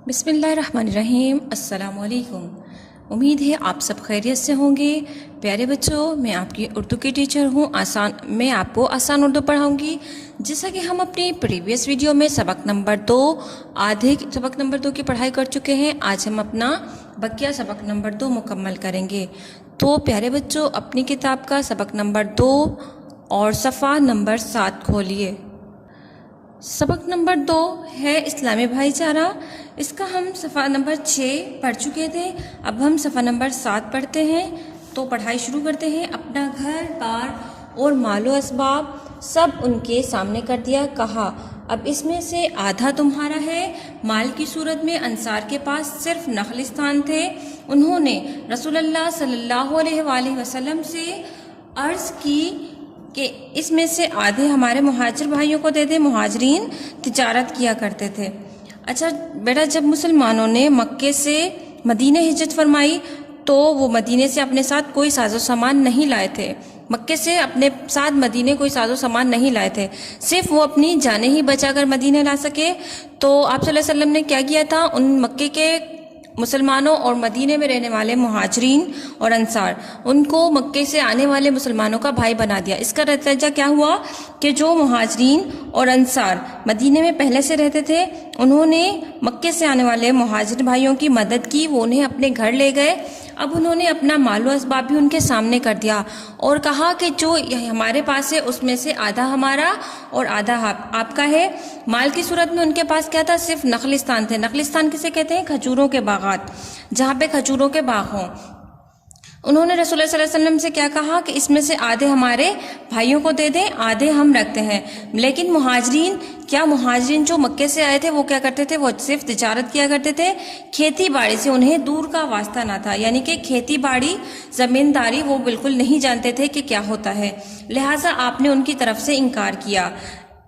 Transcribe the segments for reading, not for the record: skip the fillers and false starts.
بسم اللہ الرحمن الرحیم۔ السلام علیکم۔ امید ہے آپ سب خیریت سے ہوں گے۔ پیارے بچوں، میں آپ کی اردو کی ٹیچر ہوں۔ میں آپ کو آسان اردو پڑھاؤں گی۔ جیسا کہ ہم اپنی پریویس ویڈیو میں سبق نمبر 2 کی پڑھائی کر چکے ہیں، آج ہم اپنا بقیہ سبق نمبر 2 مکمل کریں گے۔ تو پیارے بچوں، اپنی کتاب کا سبق نمبر 2 اور صفحہ نمبر 7 کھولیے۔ سبق نمبر 2 ہے اسلامی بھائی چارہ۔ اس کا ہم صفحہ نمبر 6 پڑھ چکے تھے، اب ہم صفحہ نمبر 7 پڑھتے ہیں۔ تو پڑھائی شروع کرتے ہیں۔ اپنا گھر بار اور مال و اسباب سب ان کے سامنے کر دیا، کہا اب اس میں سے آدھا تمہارا ہے۔ مال کی صورت میں انصار کے پاس صرف نخلستان تھے۔ انہوں نے رسول اللہ صلی اللہ علیہ وآلہ وسلم سے عرض کی کہ اس میں سے آدھے ہمارے مہاجر بھائیوں کو دے دیں۔ مہاجرین تجارت کیا کرتے تھے۔ اچھا بیٹا، جب مسلمانوں نے مکے سے مدینہ ہجرت فرمائی تو وہ مدینے سے اپنے ساتھ کوئی ساز و سامان نہیں لائے تھے۔ مکے سے اپنے ساتھ مدینے کوئی ساز و سامان نہیں لائے تھے، صرف وہ اپنی جانیں ہی بچا کر مدینے لا سکے۔ تو آپ صلی اللہ علیہ وسلم نے کیا کیا تھا؟ ان مکے کے مسلمانوں اور مدینے میں رہنے والے مہاجرین اور انصار، ان کو مکے سے آنے والے مسلمانوں کا بھائی بنا دیا۔ اس کا نتیجہ کیا ہوا کہ جو مہاجرین اور انصار مدینے میں پہلے سے رہتے تھے، انہوں نے مکے سے آنے والے مہاجر بھائیوں کی مدد کی، وہ انہیں اپنے گھر لے گئے۔ اب انہوں نے اپنا مال و اسباب بھی ان کے سامنے کر دیا اور کہا کہ جو ہمارے پاس ہے اس میں سے آدھا ہمارا اور آدھا آپ کا ہے۔ مال کی صورت میں ان کے پاس کیا تھا؟ صرف نخلستان تھے۔ نخلستان کسے کہتے ہیں؟ کھجوروں کے باغات، جہاں پہ کھجوروں کے باغ ہوں۔ انہوں نے رسول اللہ صلی اللہ علیہ وسلم سے کیا کہا کہ اس میں سے آدھے ہمارے بھائیوں کو دے دیں، آدھے ہم رکھتے ہیں۔ لیکن مہاجرین جو مکے سے آئے تھے وہ کیا کرتے تھے؟ وہ صرف تجارت کیا کرتے تھے، کھیتی باڑی سے انہیں دور کا واسطہ نہ تھا، یعنی کہ کھیتی باڑی زمینداری وہ بالکل نہیں جانتے تھے کہ کیا ہوتا ہے، لہٰذا آپ نے ان کی طرف سے انکار کیا۔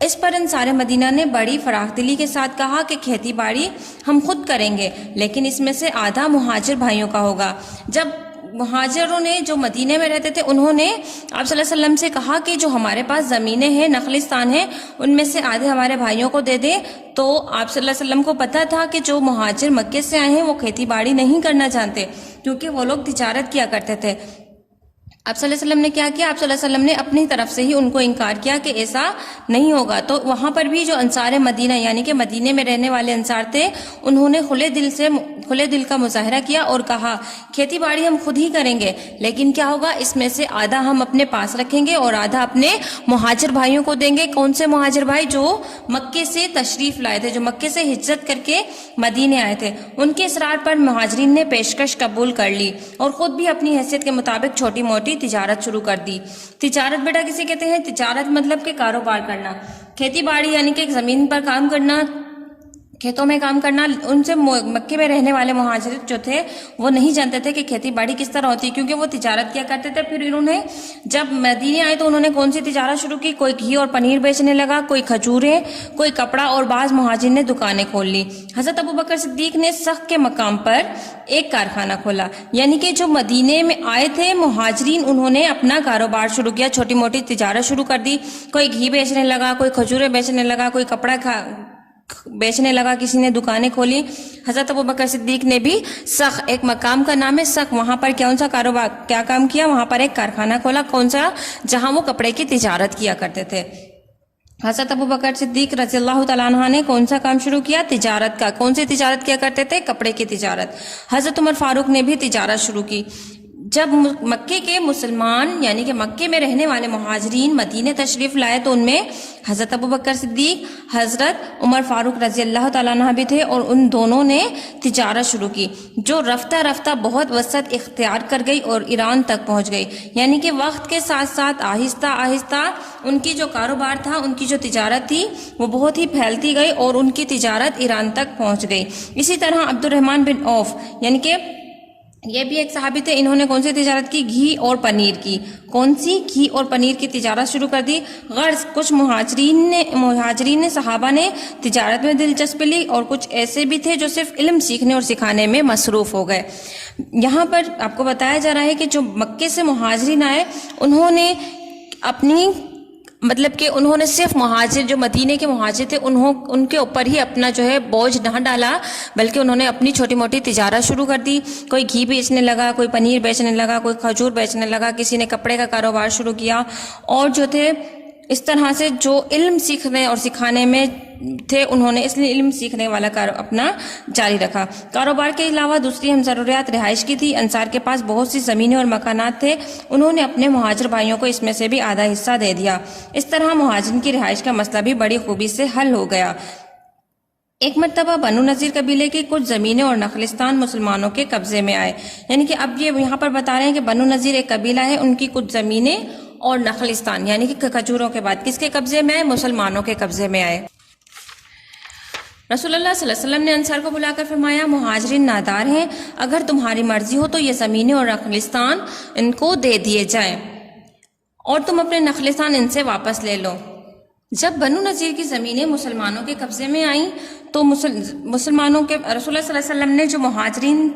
اس پر انصار مدینہ نے بڑی فراخ دلی کے ساتھ کہا کہ کھیتی باڑی ہم خود کریں گے، لیکن اس میں سے آدھا مہاجر بھائیوں کا ہوگا۔ جب مہاجروں نے جو مدینے میں رہتے تھے انہوں نے آپ صلی اللہ علیہ وسلم سے کہا کہ جو ہمارے پاس زمینیں ہیں، نخلستان ہیں، ان میں سے آدھے ہمارے بھائیوں کو دے دیں۔ تو آپ صلی اللہ علیہ وسلم کو پتہ تھا کہ جو مہاجر مکے سے آئے ہیں وہ کھیتی باڑی نہیں کرنا چاہتے، کیونکہ وہ لوگ تجارت کیا کرتے تھے۔ آپ صلی اللہ علیہ وسلم نے کیا کیا؟ آپ صلی اللہ علیہ وسلم نے اپنی طرف سے ہی ان کو انکار کیا کہ ایسا نہیں ہوگا۔ تو وہاں پر بھی جو انصار مدینہ یعنی کہ مدینے میں رہنے والے انصار تھے، انہوں نے کھلے دل کا مظاہرہ کیا اور کہا کھیتی باڑی ہم خود ہی کریں گے، لیکن کیا ہوگا؟ اس میں سے آدھا ہم اپنے پاس رکھیں گے اور آدھا اپنے مہاجر بھائیوں کو دیں گے۔ کون سے مہاجر بھائی؟ جو مکے سے تشریف لائے تھے، جو مکے سے ہجرت کر کے مدینے آئے تھے۔ ان کے اصرار پر مہاجرین نے پیشکش قبول کر لی اور خود بھی اپنی حیثیت کے مطابق چھوٹی موٹی تجارت شروع کر دی۔ تجارت بیٹا کسے کہتے ہیں؟ تجارت مطلب کہ کاروبار کرنا، کھیتی باڑی یعنی کہ زمین پر کام کرنا، کھیتوں میں کام کرنا۔ ان سے مکے میں رہنے والے مہاجر جو تھے وہ نہیں جانتے تھے کہ کھیتی باڑی کس طرح ہوتی ہے، کیونکہ وہ تجارت کیا کرتے تھے۔ پھر انہوں نے جب مدینے آئے تو انہوں نے کون سی تجارت شروع کی؟ کوئی گھی اور پنیر بیچنے لگا، کوئی کھجوریں، کوئی کپڑا، اور بعض مہاجرین نے دکانیں کھول لی۔ حضرت ابوبکر صدیق نے سخت کے مقام پر ایک کارخانہ کھولا، یعنی کہ جو مدینے میں آئے تھے مہاجرین انہوں نے اپنا کاروبار شروع کیا، چھوٹی موٹی تجارت شروع کر دی۔ کوئی گھی بیچنے لگا، کوئی کھجوریں بیچنے لگا، کوئی کپڑا بیچنے لگا، کسی نے دکانیں کھولی۔ حضرت ابوبکر صدیق نے بھی سخ، ایک مقام کا نام ہے سخ، وہاں پر کیا کام کیا؟ وہاں پر ایک کارخانہ کھولا۔ کون سا؟ جہاں وہ کپڑے کی تجارت کیا کرتے تھے۔ حضرت ابوبکر صدیق رضی اللہ تعالیٰ عنہ نے کون سا کام شروع کیا؟ تجارت کا۔ کون سی تجارت کیا کرتے تھے؟ کپڑے کی تجارت۔ حضرت عمر فاروق نے بھی تجارت شروع کی۔ جب مکے کے مسلمان یعنی کہ مکے میں رہنے والے مہاجرین مدینے تشریف لائے تو ان میں حضرت ابوبکر صدیق، حضرت عمر فاروق رضی اللہ تعالیٰ عنہ بھی تھے، اور ان دونوں نے تجارت شروع کی جو رفتہ رفتہ بہت وسعت اختیار کر گئی اور ایران تک پہنچ گئی، یعنی کہ وقت کے ساتھ ساتھ آہستہ آہستہ ان کی جو کاروبار تھا، ان کی جو تجارت تھی وہ بہت ہی پھیلتی گئی اور ان کی تجارت ایران تک پہنچ گئی۔ اسی طرح عبد الرحمن بن عوف یعنی کہ یہ بھی ایک صحابی تھے، انہوں نے کون سی تجارت کی؟ گھی اور پنیر کی۔ کون سی؟ گھی اور پنیر کی تجارت شروع کر دی۔ غرض کچھ مہاجرین صحابہ نے تجارت میں دلچسپی لی اور کچھ ایسے بھی تھے جو صرف علم سیکھنے اور سکھانے میں مصروف ہو گئے۔ یہاں پر آپ کو بتایا جا رہا ہے کہ جو مکے سے مہاجرین آئے انہوں نے مطلب کہ انہوں نے صرف مہاجر جو مدینے کے مہاجر تھے ان کے اوپر ہی اپنا جو ہے بوجھ نہ ڈالا، بلکہ انہوں نے اپنی چھوٹی موٹی تجارت شروع کر دی. کوئی گھی بیچنے لگا، کوئی پنیر بیچنے لگا، کوئی کھجور بیچنے لگا، کسی نے کپڑے کا کاروبار شروع کیا. اور جو تھے اس طرح سے جو علم سیکھنے اور سکھانے میں تھے انہوں نے اس لیے علم سیکھنے والا اپنا جاری رکھا. کاروبار کے علاوہ دوسری ہم ضروریات رہائش کی تھی. انصار کے پاس بہت سی زمینیں اور مکانات تھے، انہوں نے اپنے مہاجر بھائیوں کو اس میں سے بھی آدھا حصہ دے دیا. اس طرح مہاجرین کی رہائش کا مسئلہ بھی بڑی خوبی سے حل ہو گیا. ایک مرتبہ بنو نذیر قبیلے کی کچھ زمینیں اور نخلستان مسلمانوں کے قبضے میں آئے. یعنی کہ اب یہ یہاں پر بتا رہے ہیں کہ بنو نذیر ایک قبیلہ ہے، ان کی کچھ زمینیں اور نخلستان یعنی کہ کھجوروں کے بعد کس کے قبضے میں آئے؟ مسلمانوں کے قبضے میں آئے. رسول اللہ صلی اللہ علیہ وسلم نے انصار کو بلا کر فرمایا مہاجرین نادار ہیں، اگر تمہاری مرضی ہو تو یہ زمینیں اور نخلستان ان کو دے دیے جائیں اور تم اپنے نخلستان ان سے واپس لے لو. جب بنو نذیر کی زمینیں مسلمانوں کے قبضے میں آئیں تو مسلمانوں کے رسول اللہ صلی اللہ علیہ وسلم نے جو مہاجرین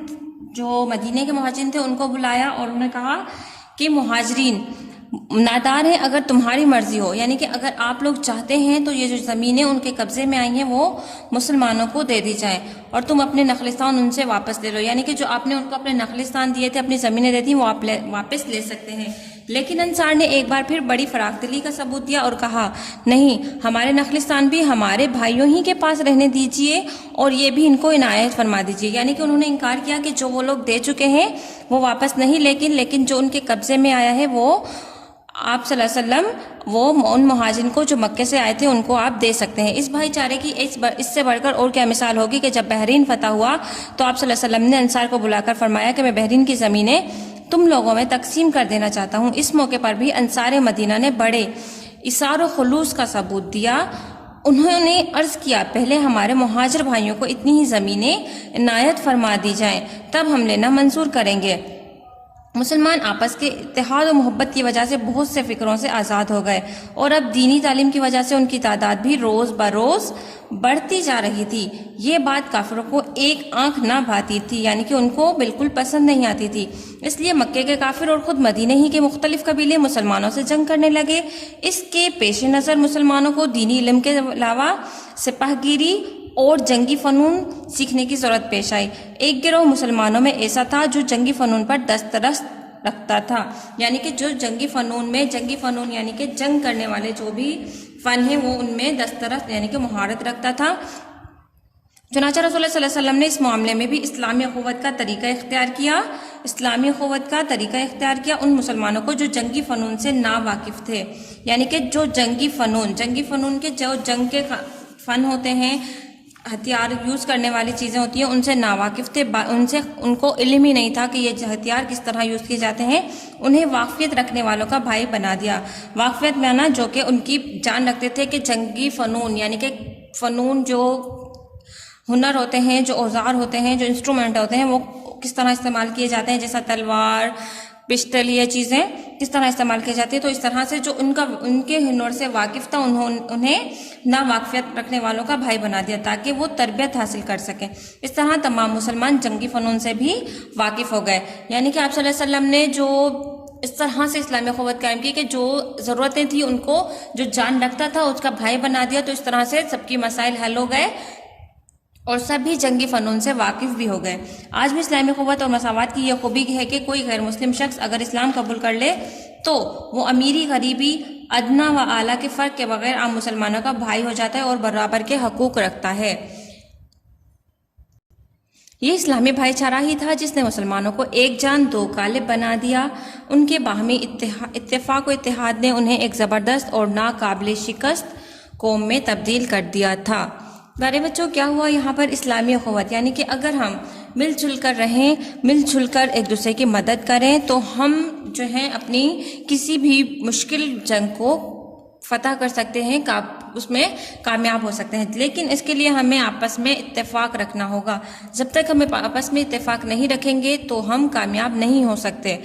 جو مدینے کے مہاجرین تھے ان کو بلایا اور انہوں نے کہا کہ مہاجرین نادار ہیں، اگر تمہاری مرضی ہو، یعنی کہ اگر آپ لوگ چاہتے ہیں تو یہ جو زمینیں ان کے قبضے میں آئی ہیں وہ مسلمانوں کو دے دی جائیں اور تم اپنے نخلستان ان سے واپس لے لو. یعنی کہ جو آپ نے ان کو اپنے نخلستان دیے تھے، اپنی زمینیں دی تھیں، وہ آپ واپس لے سکتے ہیں. لیکن انصار نے ایک بار پھر بڑی فراخ دلی کا ثبوت دیا اور کہا نہیں، ہمارے نخلستان بھی ہمارے بھائیوں ہی کے پاس رہنے دیجئے اور یہ بھی ان کو عنایت فرما دیجئے. یعنی کہ انہوں نے انکار کیا کہ جو وہ لوگ دے چکے ہیں وہ واپس نہیں، لیکن جو ان کے قبضے میں آیا ہے وہ آپ صلی اللہ علیہ وسلم وہ ان مہاجرین کو جو مکے سے آئے تھے ان کو آپ دے سکتے ہیں. اس بھائی چارے کی اس سے بڑھ کر اور کیا مثال ہوگی کہ جب بحرین فتح ہوا تو آپ صلی اللہ علیہ وسلم نے انصار کو بلا کر فرمایا کہ میں بحرین کی زمینیں تم لوگوں میں تقسیم کر دینا چاہتا ہوں. اس موقع پر بھی انصار مدینہ نے بڑے اثار و خلوص کا ثبوت دیا. انہوں نے عرض کیا پہلے ہمارے مہاجر بھائیوں کو اتنی ہی زمینیں عنایت فرما دی جائیں، تب ہم لینا منظور کریں گے. مسلمان آپس کے اتحاد و محبت کی وجہ سے بہت سے فکروں سے آزاد ہو گئے اور اب دینی تعلیم کی وجہ سے ان کی تعداد بھی روز بروز بڑھتی جا رہی تھی. یہ بات کافروں کو ایک آنکھ نہ بھاتی تھی، یعنی کہ ان کو بالکل پسند نہیں آتی تھی. اس لیے مکے کے کافر اور خود مدینے ہی کے مختلف قبیلے مسلمانوں سے جنگ کرنے لگے. اس کے پیش نظر مسلمانوں کو دینی علم کے علاوہ سپاہ گیری اور جنگی فنون سیکھنے کی ضرورت پیش آئی. ایک گروہ مسلمانوں میں ایسا تھا جو جنگی فنون پر دسترس رکھتا تھا، یعنی کہ جو جنگی فنون یعنی کہ جنگ کرنے والے جو بھی فن ہیں وہ ان میں دسترس یعنی کہ مہارت رکھتا تھا. چنانچہ رسول اللہ صلی اللہ علیہ وسلم نے اس معاملے میں بھی اسلامی اخوت کا طریقہ اختیار کیا ان مسلمانوں کو جو جنگی فنون سے نا واقف تھے. یعنی کہ جو جنگی فنون کے جو جنگ کے فن ہوتے ہیں، ہتھیار یوز کرنے والی چیزیں ہوتی ہیں، ان سے ناواقف تھے، ان کو علم ہی نہیں تھا کہ یہ ہتھیار کس طرح یوز کیے جاتے ہیں. انہیں واقفیت رکھنے والوں کا بھائی بنا دیا. واقفیت مانا جو کہ ان کی جان رکھتے تھے کہ جنگی فنون یعنی کہ فنون جو ہنر ہوتے ہیں، جو اوزار ہوتے ہیں، جو انسٹرومنٹ ہوتے ہیں وہ کس طرح استعمال کیے جاتے ہیں، جیسا تلوار، پسٹل، یہ چیزیں کس طرح استعمال کی جاتی ہے. تو اس طرح سے جو ان کے ہنر سے واقف تھا انہیں نا واقفیت رکھنے والوں کا بھائی بنا دیا تاکہ وہ تربیت حاصل کر سکیں. اس طرح تمام مسلمان جنگی فنون سے بھی واقف ہو گئے. یعنی کہ آپ صلی اللہ علیہ وسلم نے جو اس طرح سے اسلامی اخوت قائم کی کہ جو ضرورتیں تھیں ان کو جو جان رکھتا تھا اس کا بھائی بنا دیا. تو اس طرح سے سب کی مسائل حل ہو گئے اور سب بھی جنگی فنون سے واقف بھی ہو گئے. آج بھی اسلامی قوت اور مساوات کی یہ خوبی ہے کہ کوئی غیر مسلم شخص اگر اسلام قبول کر لے تو وہ امیری، غریبی، ادنا و اعلیٰ کے فرق کے بغیر عام مسلمانوں کا بھائی ہو جاتا ہے اور برابر کے حقوق رکھتا ہے. یہ اسلامی بھائی چارہ ہی تھا جس نے مسلمانوں کو ایک جان دو غالب بنا دیا. ان کے باہمی اتفاق و اتحاد نے انہیں ایک زبردست اور ناقابل شکست قوم میں تبدیل کر دیا تھا. پیارے بچوں، کیا ہوا یہاں پر اسلامی اخوت، یعنی کہ اگر ہم مل جل کر رہیں، مل جل کر ایک دوسرے کی مدد کریں تو ہم جو ہیں اپنی کسی بھی مشکل جنگ کو فتح کر سکتے ہیں، اس میں کامیاب ہو سکتے ہیں. لیکن اس کے لیے ہمیں آپس میں اتفاق رکھنا ہوگا. جب تک ہمیں آپس میں اتفاق نہیں رکھیں گے تو ہم کامیاب نہیں ہو سکتے.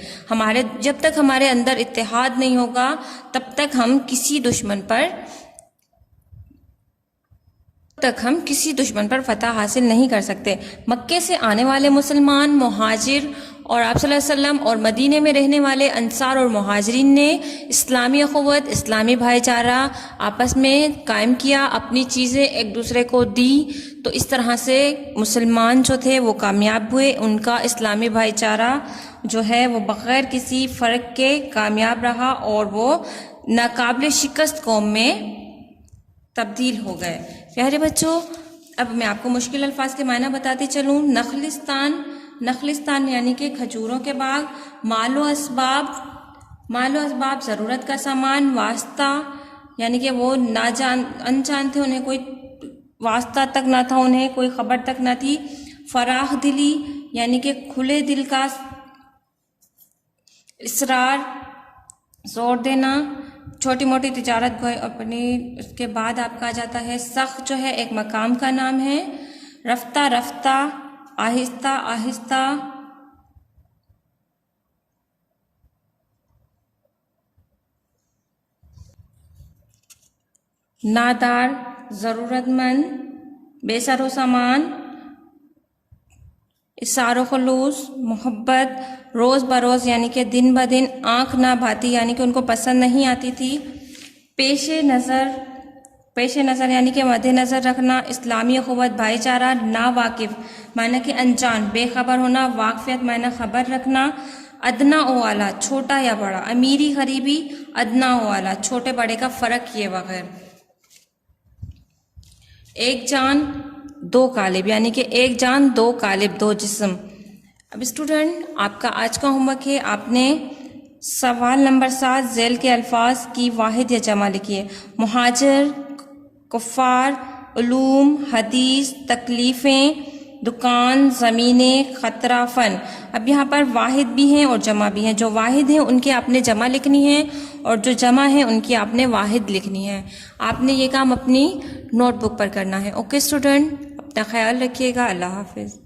جب تک ہمارے اندر اتحاد نہیں ہوگا تب تک ہم کسی دشمن پر تک ہم کسی دشمن پر فتح حاصل نہیں کر سکتے۔ مکے سے آنے والے مسلمان، مہاجر اور آپ صلی اللہ علیہ وسلم اور مدینے میں رہنے والے انصار اور مہاجرین نے اسلامی اخوت، اسلامی بھائی چارہ آپس میں قائم کیا، اپنی چیزیں ایک دوسرے کو دی، تو اس طرح سے مسلمان جو تھے وہ کامیاب ہوئے، ان کا اسلامی بھائی چارہ جو ہے وہ بغیر کسی فرق کے کامیاب رہا اور وہ ناقابل شکست قوم میں تبدیل ہو گئے۔ پیارے بچوں، اب میں آپ کو مشکل الفاظ کے معنی بتاتی چلوں۔ نخلستان یعنی کہ کھجوروں کے باغ، مال و اسباب ضرورت کا سامان، واسطہ یعنی کہ وہ انجان تھے، انہیں کوئی واسطہ تک نہ تھا، انہیں کوئی خبر تک نہ تھی۔ فراخ دلی یعنی کہ کھلے دل کا اصرار، زور دینا، چھوٹی موٹی تجارت گوئی اپنی۔ اس کے بعد آپ کا جاتا ہے سخت، جو ہے ایک مقام کا نام ہے۔ رفتہ رفتہ، آہستہ آہستہ، نادار، ضرورت مند، بے سر و سامان، اثار و خلوص، محبت، روز بروز یعنی کہ دن بدن، آنکھ نہ بھاتی یعنی کہ ان کو پسند نہیں آتی تھی۔ پیش نظر یعنی کہ مد نظر رکھنا، اسلامی اخوت بھائی چارہ، ناواقف معنی کہ انجان، بے خبر ہونا، واقفیت معنی خبر رکھنا، ادنا و اعلیٰ چھوٹا یا بڑا، امیری غریبی، ادنا و اعلیٰ چھوٹے بڑے کا فرق کیے بغیر، ایک جان دو قالب یعنی کہ ایک جان دو قالب، دو جسم۔ اب اسٹوڈنٹ، آپ کا آج کا ہوم ورک ہے، آپ نے سوال نمبر 7 ذیل کے الفاظ کی واحد یا جمع لکھی ہے۔ مہاجر، کفار، علوم، حدیث، تکلیفیں، دکان، زمینیں، خطرہ، فن۔ اب یہاں پر واحد بھی ہیں اور جمع بھی ہیں۔ جو واحد ہیں ان کے آپ نے جمع لکھنی ہے اور جو جمع ہیں ان کی آپ نے واحد لکھنی ہے۔ آپ نے یہ کام اپنی نوٹ بک پر کرنا ہے۔ اوکے اسٹوڈنٹ، اپنا خیال رکھیے گا۔ اللہ حافظ۔